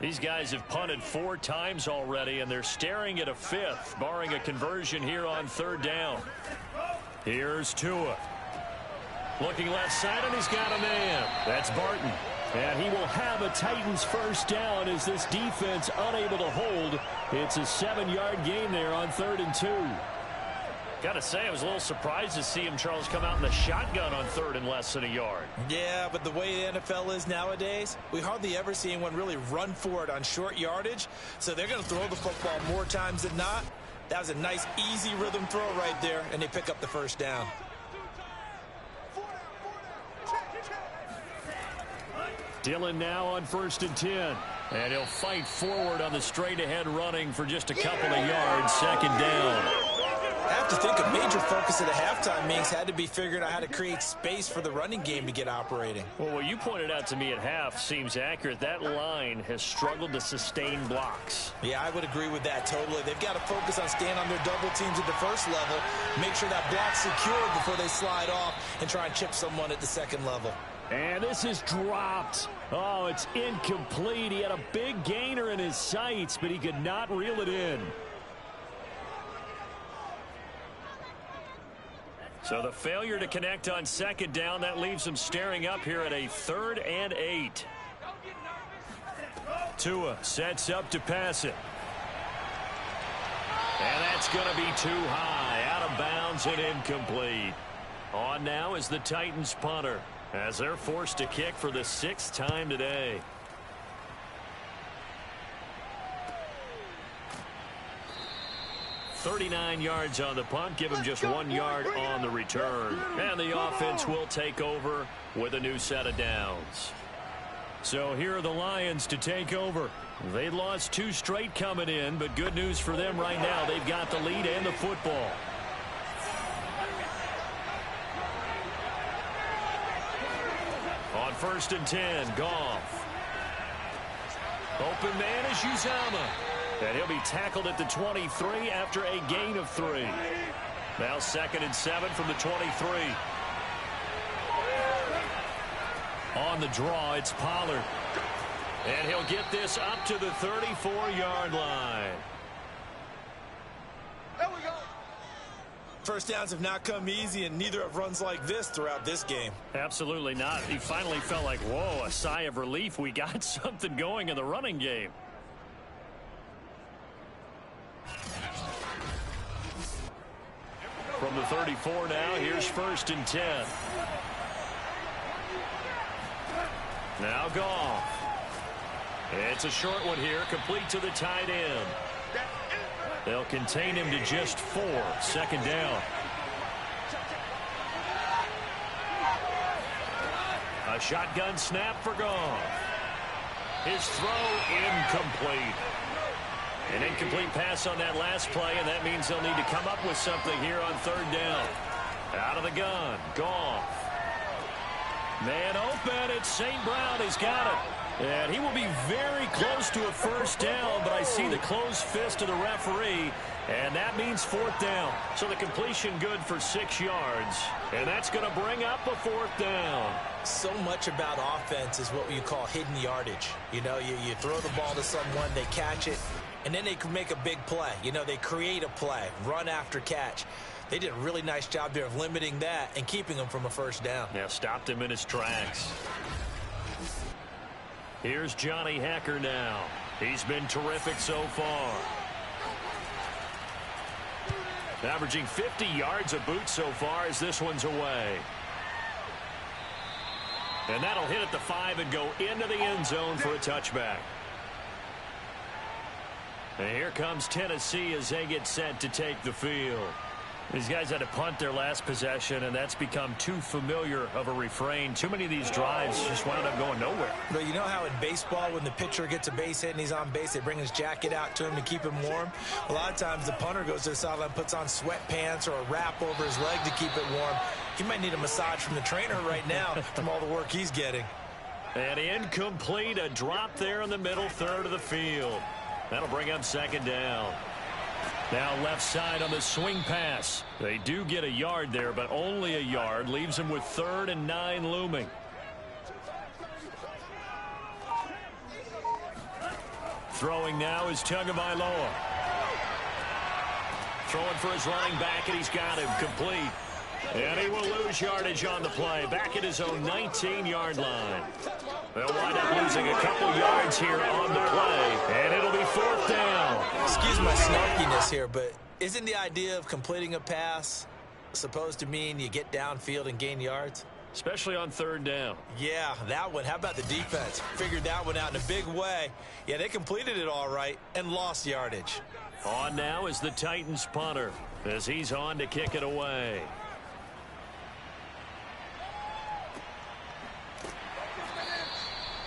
These guys have punted 4 times already, and they're staring at a 5th, barring a conversion here on 3rd down. Here's Tua. Looking left side, and he's got a man. That's Barton. And he will have a Titans first down as this defense unable to hold. It's a 7-yard gain there on 3rd and 2. Got to say, I was a little surprised to see him, Charles, come out in the shotgun on 3rd and less than a yard. Yeah, but the way the NFL is nowadays, we hardly ever see anyone really run for it on short yardage. So they're going to throw the football more times than not. That was a nice, easy rhythm throw right there, and they pick up the first down. Dillon now on 1st and 10. And he'll fight forward on the straight-ahead running for just a couple of yards. 2nd down. I have to think a major focus of the halftime meetings had to be figuring out how to create space for the running game to get operating. Well, what you pointed out to me at half seems accurate. That line has struggled to sustain blocks. Yeah, I would agree with that totally. They've got to focus on staying on their double teams at the first level, make sure that block's secured before they slide off and try and chip someone at the second level. And this is dropped. Oh, it's incomplete. He had a big gainer in his sights, but he could not reel it in. So the failure to connect on 2nd down, that leaves him staring up here at a 3rd and 8. Tua sets up to pass it. And that's going to be too high, out of bounds and incomplete. On now is the Titans punter, as they're forced to kick for the 6th time today. .39 yards on the punt, give him just 1 yard on the return. And the offense will take over with a new set of downs. So here are the Lions to take over. They lost 2 straight coming in, but good news for them right now. They've got the lead and the football. On 1st and 10, Goff. Open man is Uzama. And he'll be tackled at the 23 after a gain of 3. Now 2nd and 7 from the 23. On the draw, it's Pollard. And he'll get this up to the 34-yard line. There we go. First downs have not come easy, and neither have runs like this throughout this game. Absolutely not. He finally felt like, whoa, a sigh of relief. We got something going in the running game. From the 34 now, here's 1st and 10. Now Goff. It's a short one here, complete to the tight end. They'll contain him to just 4. 2nd down. A shotgun snap for Goff. His throw incomplete. An incomplete pass on that last play, and that means they'll need to come up with something here on 3rd down. Out of the gun, Goff. Man open, it's St. Brown, he's got it. And he will be very close to a first down, but I see the closed fist of the referee, and that means 4th down. So the completion good for 6 yards, and that's going to bring up a 4th down. So much about offense is what you call hidden yardage. You know, you throw the ball to someone, they catch it, and then they can make a big play. You know, they create a play, run after catch. They did a really nice job there of limiting that and keeping him from a first down. Yeah, stopped him in his tracks. Here's Johnny Hekker now. He's been terrific so far. Averaging 50 yards a boot so far as this one's away. And that'll hit at the 5 and go into the end zone for a touchback. And here comes Tennessee as they get set to take the field. These guys had to punt their last possession, and that's become too familiar of a refrain. Too many of these drives just wound up going nowhere. But you know how in baseball, when the pitcher gets a base hit and he's on base, they bring his jacket out to him to keep him warm? A lot of times the punter goes to the sideline, puts on sweatpants or a wrap over his leg to keep it warm. He might need a massage from the trainer right now from all the work he's getting. And incomplete, a drop there in the middle third of the field. That'll bring up 2nd down. Now left side on the swing pass. They do get a yard there, but only a yard. Leaves them with 3rd and 9 looming. Throwing now is Tagovailoa. Throwing for his running back, and he's got him complete. And he will lose yardage on the play. Back at his own 19-yard line. They'll wind up losing a couple yards here on the play. And it'll be 4th down. Excuse my snarkiness here, but isn't the idea of completing a pass supposed to mean you get downfield and gain yards? Especially on 3rd down. Yeah, that one. How about the defense? Figured that one out in a big way. Yeah, they completed it all right and lost yardage. On now is the Titans punter as he's on to kick it away.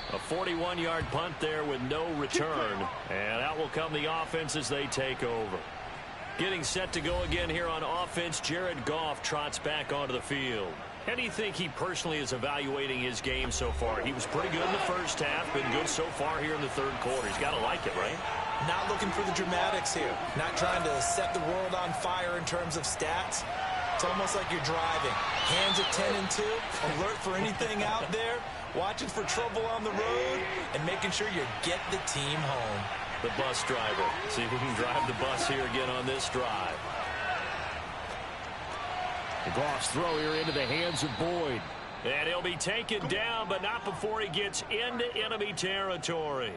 A 41-yard punt there with no return. And out will come the offense as they take over. Getting set to go again here on offense, Jared Goff trots back onto the field. How do you think he personally is evaluating his game so far? He was pretty good in the first half, been good so far here in the 3rd quarter. He's got to like it, right? Not looking for the dramatics here. Not trying to set the world on fire in terms of stats. It's almost like you're driving. Hands at 10 and 2, alert for anything out there, watching for trouble on the road, and making sure you get the team home. The bus driver. See if he can drive the bus here again on this drive. The Goff's throw here into the hands of Boyd. And he'll be taken down, but not before he gets into enemy territory.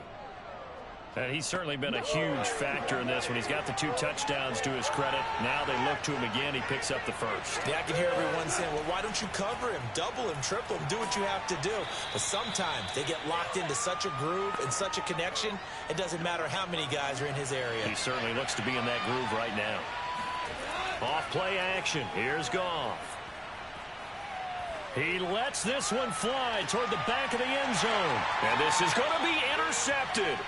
And he's certainly been a huge factor in this when he's got the 2 touchdowns to his credit. Now they look to him again. He picks up the first. Yeah, I can hear everyone saying, well, why don't you cover him, double him, triple him, do what you have to do. But sometimes they get locked into such a groove and such a connection, it doesn't matter how many guys are in his area. He certainly looks to be in that groove right now. Off play action. Here's Goff. He lets this one fly toward the back of the end zone. And this is going to be intercepted.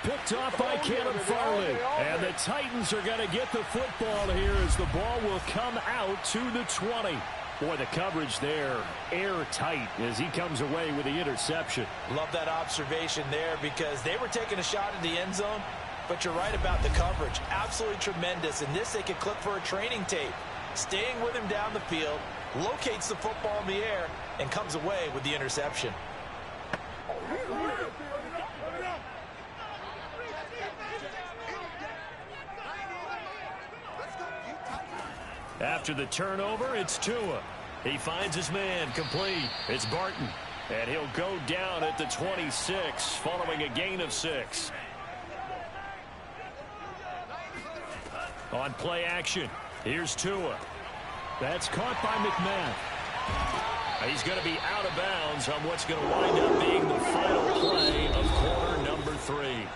Picked off by Caleb Farley. And the Titans are going to get the football here as the ball will come out to the 20. Boy, the coverage there, airtight as he comes away with the interception. Love that observation there because they were taking a shot at the end zone, but you're right about the coverage. Absolutely tremendous. In this, they could click for a training tape. Staying with him down the field, locates the football in the air, and comes away with the interception. After the turnover, it's Tua. He finds his man complete. It's Barton. And he'll go down at the 26 following a gain of 6. On play action, here's Tua. That's caught by McMahon. He's going to be out of bounds on what's going to wind up being the final play of quarter number 3.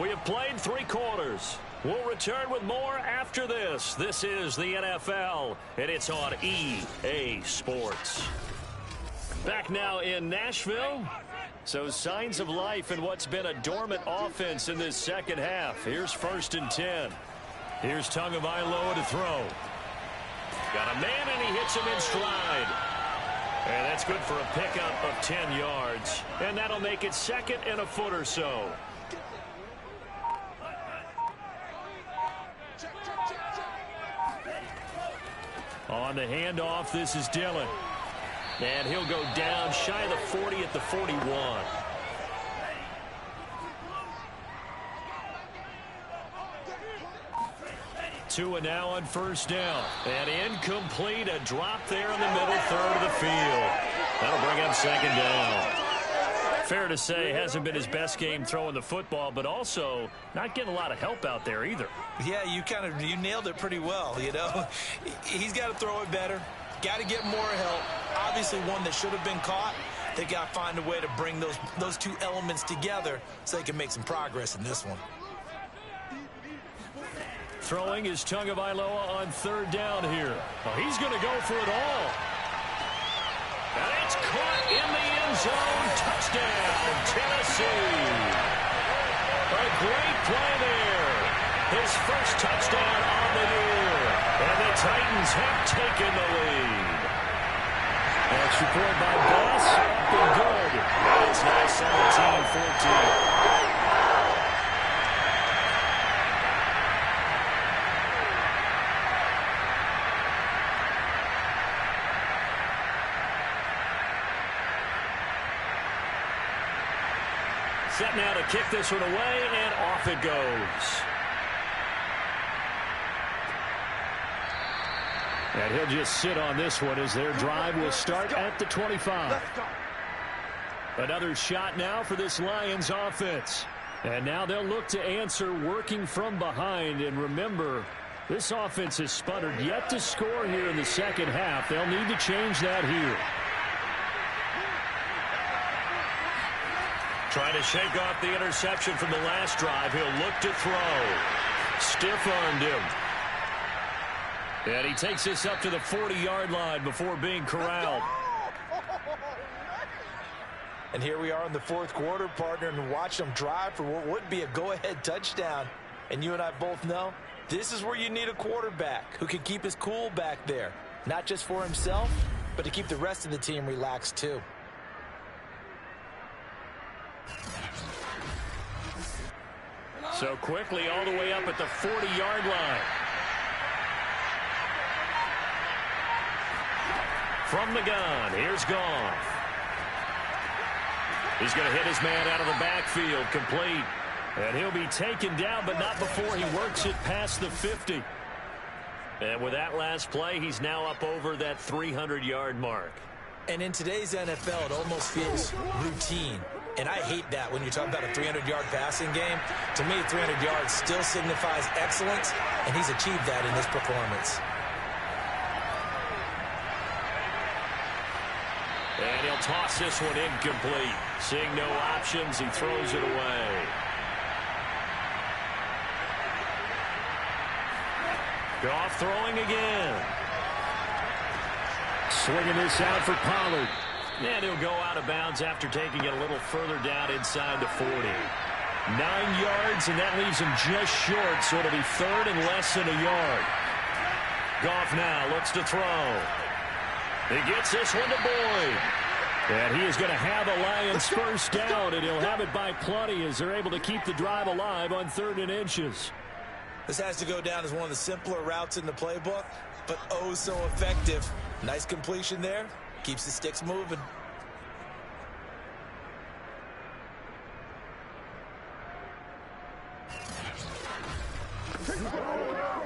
We have played 3 quarters. We'll return with more after this. This is the NFL, and it's on EA Sports. Back now in Nashville. So signs of life in what's been a dormant offense in this second half. Here's 1st and 10. Here's Tagovailoa to throw. Got a man, and he hits him in stride. And that's good for a pickup of 10 yards. And that'll make it 2nd and a foot or so. On the handoff, this is Dillon. And he'll go down shy of the 40 at the 41. Tua now on 1st down. And incomplete, a drop there in the middle 3rd of the field. That'll bring up 2nd down. Fair to say, hasn't been his best game throwing the football, but also not getting a lot of help out there either. Yeah, you nailed it pretty well, you know. He's got to throw it better. Got to get more help. Obviously one that should have been caught. They got to find a way to bring those 2 elements together so they can make some progress in this one. Throwing is Tagovailoa on 3rd down here. Well, he's going to go for it all. And it's caught in the end zone. Touchdown, Tennessee. A great play there. His first touchdown on the year. And the Titans have taken the lead. Extra point by Bass. Been good. It's now 17-14. Set now to kick this one away, and off it goes. And he'll just sit on this one as their drive will start at the 25. Another shot now for this Lions offense. And now they'll look to answer working from behind. And remember, this offense has sputtered yet to score here in the second half. They'll need to change that here. Trying to shake off the interception from the last drive. He'll look to throw. Stiff-armed him. And he takes this up to the 40-yard line before being corralled. And here we are in the fourth quarter, partner, and watch them drive for what would be a go-ahead touchdown. And you and I both know this is where you need a quarterback who can keep his cool back there. Not just for himself, but to keep the rest of the team relaxed too. So quickly all the way up at the 40-yard line. From the gun, here's Goff. He's going to hit his man out of the backfield, complete. And he'll be taken down, but not before he works it past the 50. And with that last play, he's now up over that 300-yard mark. And in today's NFL, it almost feels routine. And I hate that when you talk about a 300-yard passing game. To me, 300 yards still signifies excellence, and he's achieved that in his performance. And he'll toss this one incomplete. Seeing no options, he throws it away. Goff throwing again. Swinging this out for Pollard. And he'll go out of bounds after taking it a little further down inside the 40. 9 yards, and that leaves him just short, so it'll be third and less than a yard. Goff now looks to throw. He gets this one to Boyd. And he is going to have a Lions first down, and he'll have it by plenty as they're able to keep the drive alive on 3rd and inches. This has to go down as one of the simpler routes in the playbook, but oh so effective. Nice completion there. Keeps the sticks moving.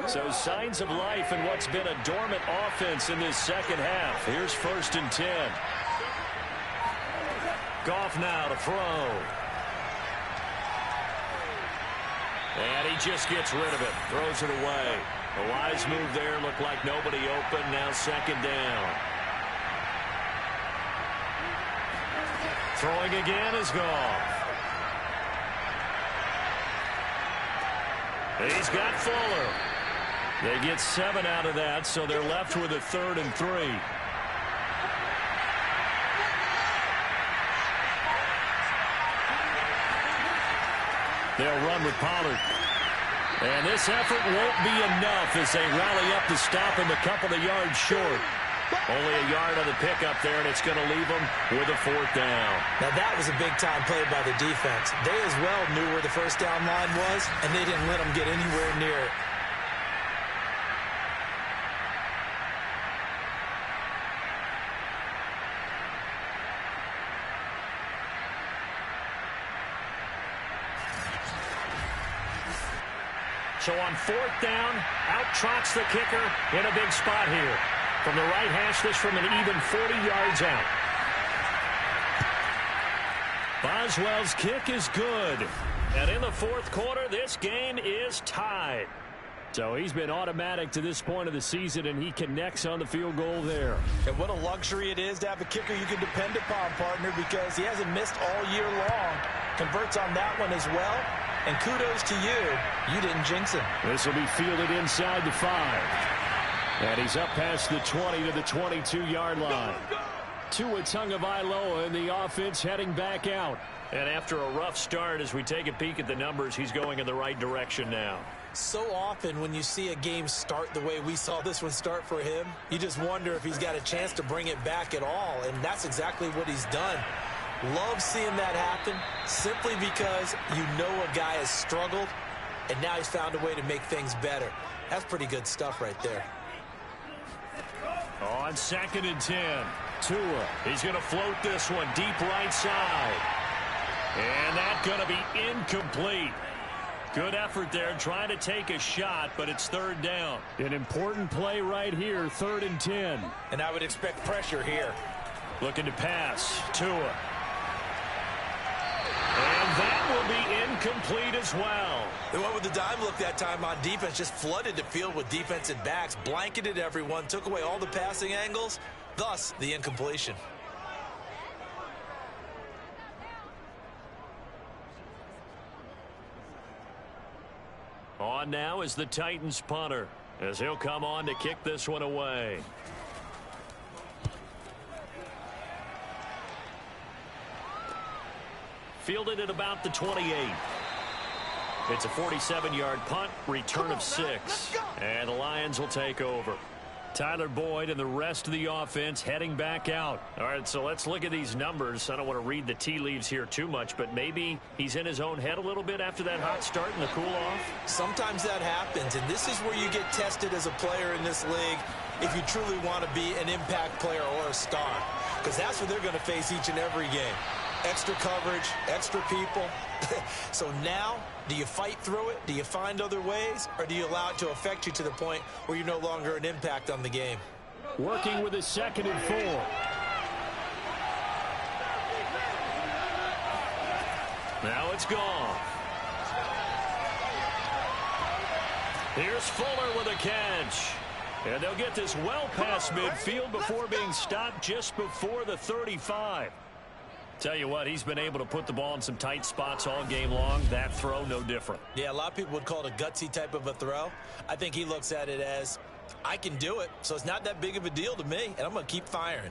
So signs of life in what's been a dormant offense in this second half. Here's 1st and 10. Goff now to throw. And he just gets rid of it. Throws it away. A wise move there. Looked like nobody open. Now 2nd down. Throwing again is Goff. He's got Fuller. They get 7 out of that, so they're left with a 3rd and 3. They'll run with Pollard. And this effort won't be enough as they rally up to stop him a couple of yards short. Only a yard on the pickup there, and it's going to leave them with a 4th down. Now that was a big-time play by the defense. They as well knew where the first down line was, and they didn't let them get anywhere near it. So on 4th down, out trots the kicker in a big spot here. From the right hash, this from an even 40 yards out. Boswell's kick is good. And in the 4th quarter, this game is tied. So he's been automatic to this point of the season, and he connects on the field goal there. And what a luxury it is to have a kicker you can depend upon, partner, because he hasn't missed all year long. Converts on that one as well. And kudos to you. You didn't jinx him. This will be fielded inside the 5. And he's up past the 20 to the 22-yard line. Tua Tagovailoa in the offense heading back out. And after a rough start, as we take a peek at the numbers, he's going in the right direction now. So often when you see a game start the way we saw this one start for him, you just wonder if he's got a chance to bring it back at all. And that's exactly what he's done. Love seeing that happen simply because you know a guy has struggled, and now he's found a way to make things better. That's pretty good stuff right there. On 2nd and 10, Tua. He's going to float this one deep right side. And that's going to be incomplete. Good effort there, trying to take a shot, but it's third down. An important play right here, 3rd and 10. And I would expect pressure here. Looking to pass. Tua. And that will be incomplete as well. They went with the dime look that time on defense, just flooded the field with defensive backs, blanketed everyone, took away all the passing angles, thus the incompletion. On now is the Titans punter, as he'll come on to kick this one away. Fielded at about the 28. It's a 47-yard punt, return of 6. And the Lions will take over. Tyler Boyd and the rest of the offense heading back out. All right, so let's look at these numbers. I don't want to read the tea leaves here too much, but maybe he's in his own head a little bit after that hot start and the cool-off. Sometimes that happens, and this is where you get tested as a player in this league if you truly want to be an impact player or a star, because that's what they're going to face each and every game. Extra coverage, extra people. So now, do you fight through it? Do you find other ways? Or do you allow it to affect you to the point where you're no longer an impact on the game? Working with a 2nd and 4. Now it's gone. Here's Fuller with a catch. And they'll get this well past midfield before being stopped just before the 35. Tell you what, he's been able to put the ball in some tight spots all game long. That throw, no different. Yeah, a lot of people would call it a gutsy type of a throw. I think he looks at it as, I can do it, so it's not that big of a deal to me, and I'm going to keep firing.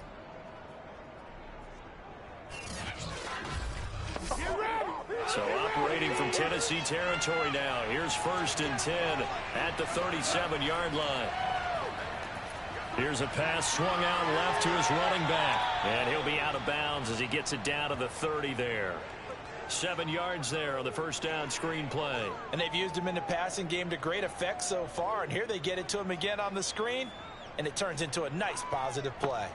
So operating from Tennessee territory now. Here's 1st and 10 at the 37-yard line. Here's a pass swung out left to his running back. And he'll be out of bounds as he gets it down to the 30 there. 7 yards there on the first down screen play. And they've used him in the passing game to great effect so far. And here they get it to him again on the screen. And it turns into a nice positive play.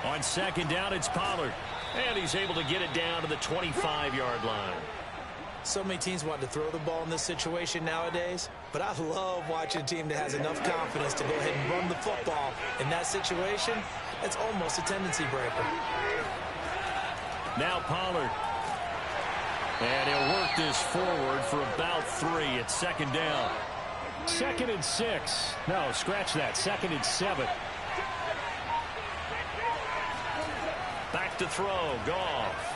On 2nd down, it's Pollard. And he's able to get it down to the 25-yard line. So many teams want to throw the ball in this situation nowadays, but I love watching a team that has enough confidence to go ahead and run the football. In that situation, it's almost a tendency breaker. Now Pollard. And he'll work this forward for about 3 at 2nd down. 2nd and 6. No, scratch that. 2nd and 7. Back to throw. Goff.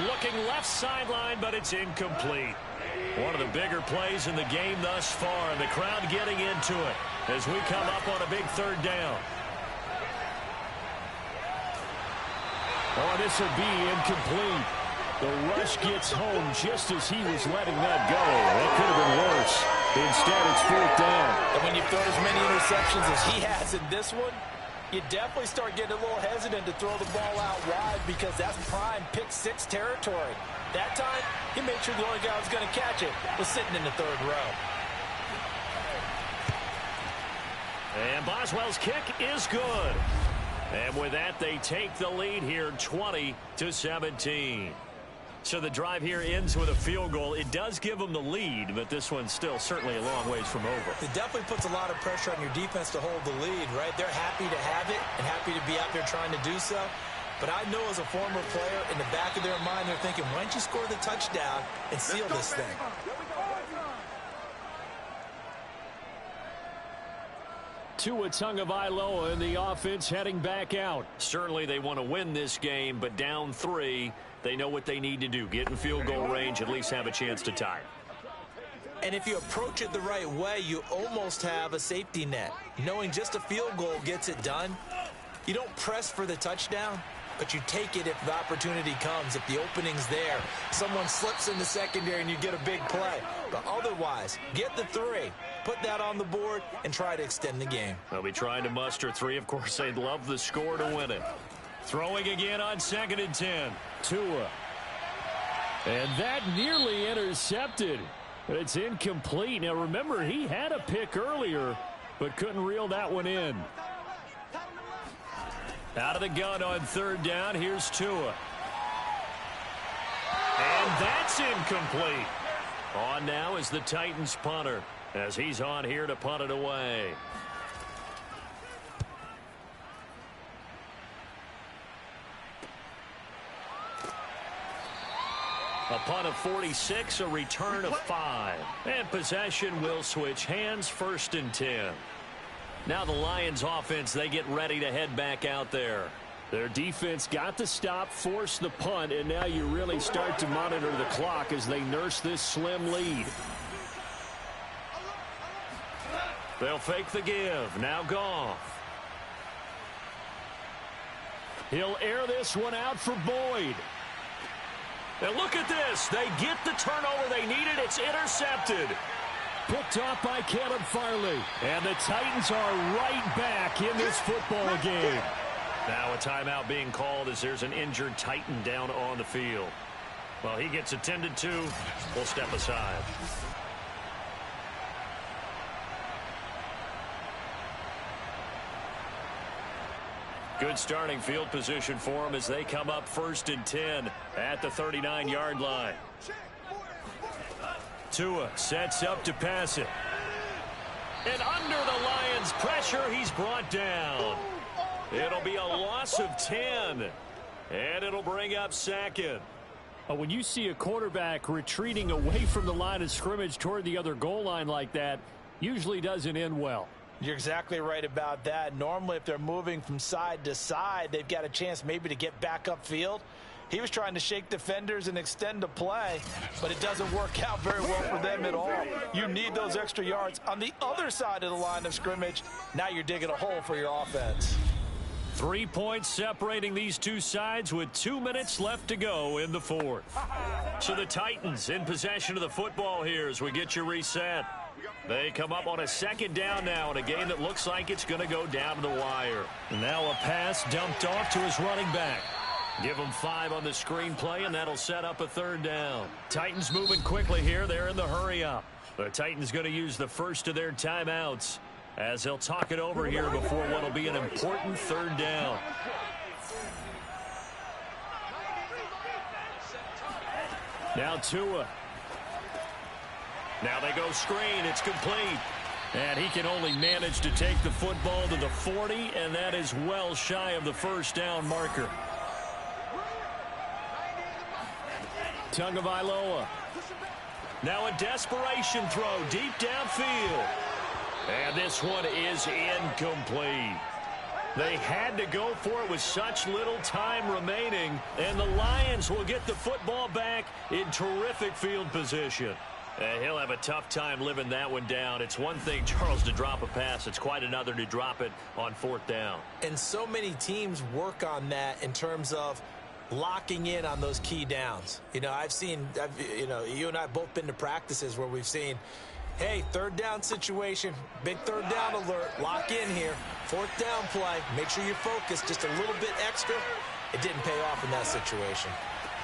Looking left sideline, but it's incomplete. One of the bigger plays in the game thus far, and the crowd getting into it as we come up on a big 3rd down. Oh, this will be incomplete. The rush gets home just as he was letting that go. That could have been worse. Instead, it's 4th down. And when you throw as many interceptions as he has in this one, you definitely start getting a little hesitant to throw the ball out wide because that's prime pick-6 territory. That time, he made sure the only guy who was going to catch it was sitting in the 3rd row. And Boswell's kick is good. And with that, they take the lead here 20-17. So the drive here ends with a field goal. It does give them the lead, but this one's still certainly a long ways from over. It definitely puts a lot of pressure on your defense to hold the lead, right? They're happy to have it and happy to be out there trying to do so. But I know as a former player, in the back of their mind, they're thinking, why don't you score the touchdown and seal this thing? Tua Tagovailoa and the offense heading back out. Certainly they want to win this game, but down 3, they know what they need to do. Get in field goal range, at least have a chance to tie it. And if you approach it the right way, you almost have a safety net. Knowing just a field goal gets it done, you don't press for the touchdown, but you take it if the opportunity comes, if the opening's there. Someone slips in the secondary and you get a big play. But otherwise, get the 3, put that on the board, and try to extend the game. They'll be trying to muster 3. Of course, they'd love the score to win it. Throwing again on 2nd and 10. Tua. And that nearly intercepted. It's incomplete. Now, remember, he had a pick earlier, but couldn't reel that one in. Out of the gun on third down, here's Tua. And that's incomplete. On now is the Titans punter, as he's on here to punt it away. A punt of 46, a return of 5. And possession will switch hands, 1st and 10. Now the Lions offense, they get ready to head back out there. Their defense got the stop, forced the punt, and now you really start to monitor the clock as they nurse this slim lead. They'll fake the give. Now Goff. He'll air this one out for Boyd. And look at this. They get the turnover they needed. It's intercepted. Picked off by Caleb Farley. And the Titans are right back in this football game. Now a timeout being called as there's an injured Titan down on the field. Well, he gets attended to. We'll step aside. Good starting field position for them as they come up 1st and 10 at the 39-yard line. Tua sets up to pass it. And under the Lions' pressure, he's brought down. It'll be a loss of 10. And it'll bring up 2nd. When you see a quarterback retreating away from the line of scrimmage toward the other goal line like that, usually doesn't end well. You're exactly right about that. Normally, if they're moving from side to side, they've got a chance maybe to get back upfield. He was trying to shake defenders and extend the play, but it doesn't work out very well for them at all. You need those extra yards on the other side of the line of scrimmage. Now you're digging a hole for your offense. 3 points separating these two sides with 2 minutes left to go in the 4th. So the Titans in possession of the football here as we get you reset. They come up on a 2nd down now in a game that looks like it's going to go down to the wire. And now a pass dumped off to his running back. Give him 5 on the screenplay, and that'll set up a 3rd down. Titans moving quickly here. They're in the hurry-up. The Titans going to use the first of their timeouts as they'll talk it over here before what will be an important 3rd down. Now Tua. Now they go screen. It's complete. And he can only manage to take the football to the 40, and that is well shy of the 1st down marker. Tagovailoa. Now a desperation throw deep downfield. And this one is incomplete. They had to go for it with such little time remaining, and the Lions will get the football back in terrific field position. He'll have a tough time living that one down. It's one thing, Charles, to drop a pass. It's quite another to drop it on 4th down. And so many teams work on that in terms of locking in on those key downs. You know, you and I have both been to practices where we've seen, hey, 3rd down situation, big 3rd down alert, lock in here. 4th down play, make sure you're focused just a little bit extra. It didn't pay off in that situation.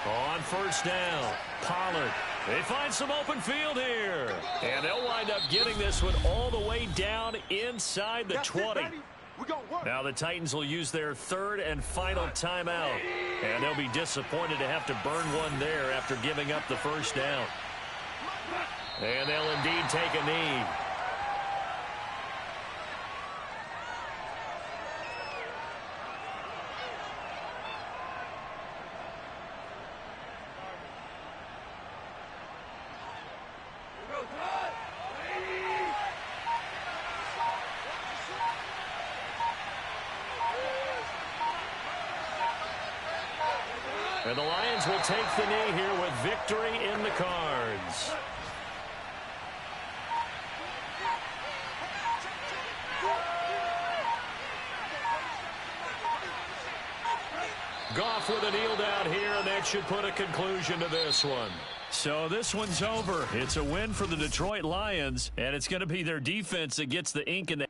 On 1st down, Pollard. They find some open field here. And they'll wind up getting this one all the way down inside the 20. Now the Titans will use their 3rd and final timeout. And they'll be disappointed to have to burn one there after giving up the 1st down. And they'll indeed take a knee. And the Lions will take the knee here with victory in the cards. Goff with a kneel down here, and that should put a conclusion to this one. So this one's over. It's a win for the Detroit Lions, and it's going to be their defense that gets the ink in the